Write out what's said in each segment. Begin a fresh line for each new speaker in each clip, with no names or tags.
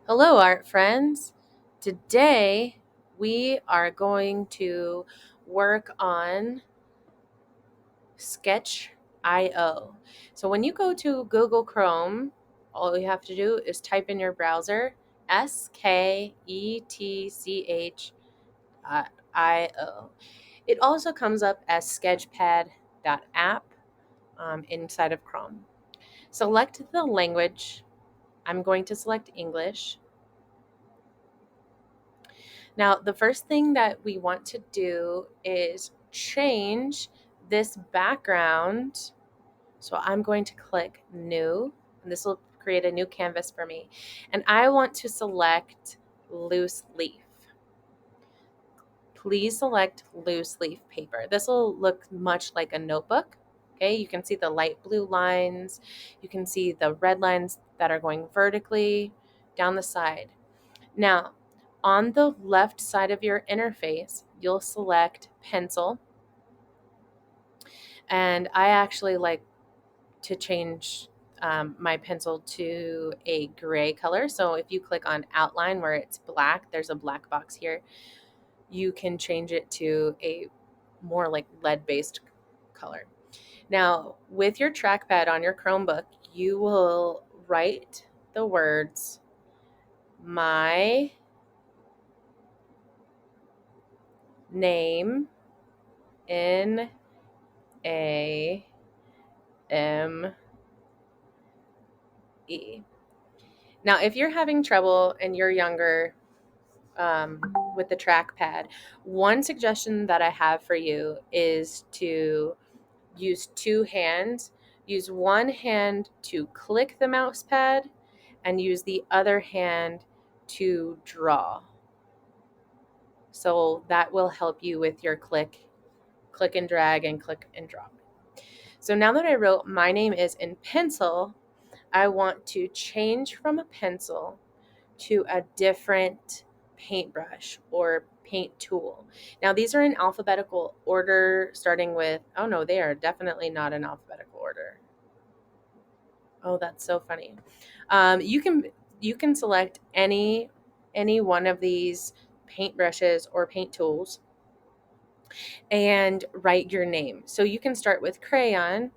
Hello, art friends. Today we are going to work on Sketch.io. So when you go to Google Chrome, all you have to do is type in your browser sketch.io. It also comes up as sketchpad.app inside of Chrome. Select the language. I'm going to select English. Now, the first thing that we want to do is change this background. So I'm going to click New, and this will create a new canvas for me. And I want to select loose leaf. Please select loose leaf paper. This will look much like a notebook. Okay, you can see the light blue lines. You can see the red lines that are going vertically down the side. Now, on the left side of your interface, you'll select pencil. And I actually like to change my pencil to a gray color. So if you click on outline where it's black, there's a black box here. You can change it to a more like lead-based color. Now, with your trackpad on your Chromebook, you will write the words my name Name. Now, if you're having trouble and you're younger um, with the trackpad, one suggestion that I have for you is to use two hands. Use one hand to click the mouse pad and use the other hand to draw. So that will help you with your click and drag and click and drop. So now that I wrote my name is in pencil, I want to change from a pencil to a different paintbrush or paint tool. Now, these are in alphabetical order, starting with, oh no, they are definitely not in alphabetical order. Oh, that's so funny. You can select any one of these paintbrushes or paint tools and write your name. So you can start with crayon,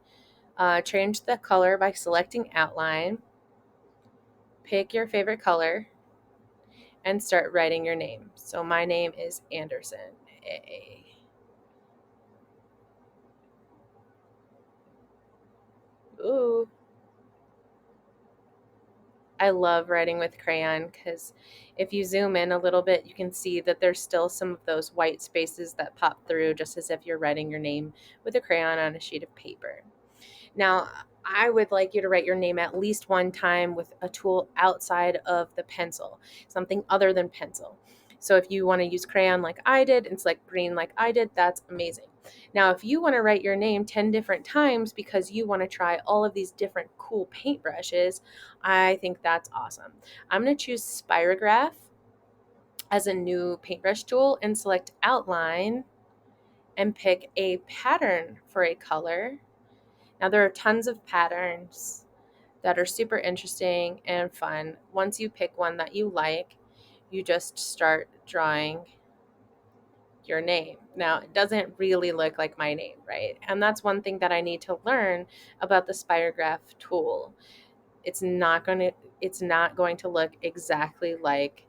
change the color by selecting outline, pick your favorite color, and start writing your name. So my name is Anderson. A. Ooh. I love writing with crayon because if you zoom in a little bit, you can see that there's still some of those white spaces that pop through just as if you're writing your name with a crayon on a sheet of paper. Now, I would like you to write your name at least one time with a tool outside of the pencil, something other than pencil. So if you want to use crayon like I did and select green like I did, that's amazing. Now, if you want to write your name 10 different times because you want to try all of these different cool paintbrushes, I think that's awesome. I'm going to choose Spirograph as a new paintbrush tool and select outline and pick a pattern for a color. Now, there are tons of patterns that are super interesting and fun. Once you pick one that you like, you just start drawing your name. Now, it doesn't really look like my name, right? And that's one thing that I need to learn about the Spirograph tool. It's not going to look exactly like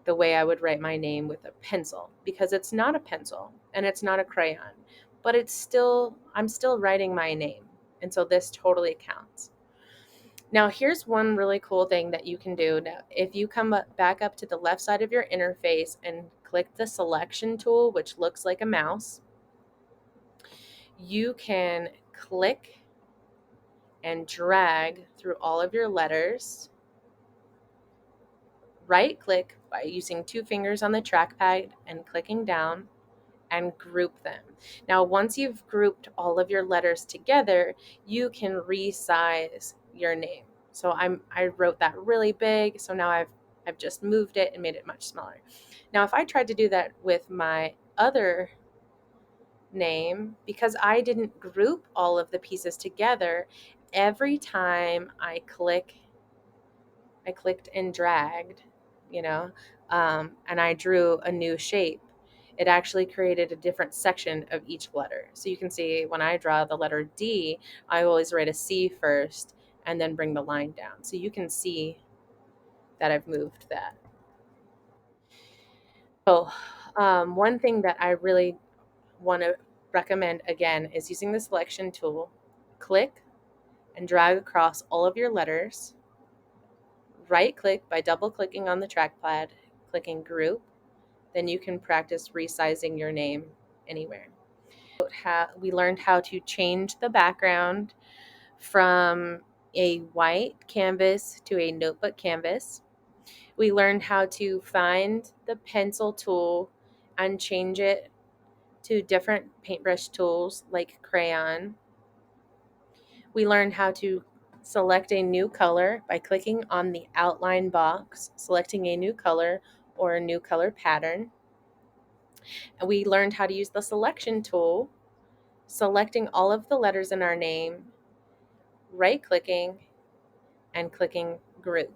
the way I would write my name with a pencil because it's not a pencil and it's not a crayon, but I'm still writing my name. And so this totally counts. Now, here's one really cool thing that you can do. Now, if you come back up to the left side of your interface and click the selection tool, which looks like a mouse, you can click and drag through all of your letters. Right click by using two fingers on the trackpad and clicking down and group them. Now, once you've grouped all of your letters together, you can resize your name. So I wrote that really big, so now I've just moved it and made it much smaller. Now, if I tried to do that with my other name, because I didn't group all of the pieces together, every time I click I clicked and dragged, you know, and I drew a new shape, it actually created a different section of each letter. So you can see when I draw the letter D, I always write a C first and then bring the line down. So you can see that I've moved that. So one thing that I really want to recommend again is using the selection tool. Click and drag across all of your letters. Right click by double clicking on the trackpad, clicking group. Then you can practice resizing your name anywhere. We learned how to change the background from a white canvas to a notebook canvas. We learned how to find the pencil tool and change it to different paintbrush tools like crayon. We learned how to select a new color by clicking on the outline box, selecting a new color or a new color pattern. And we learned how to use the selection tool, selecting all of the letters in our name, right clicking, and clicking group.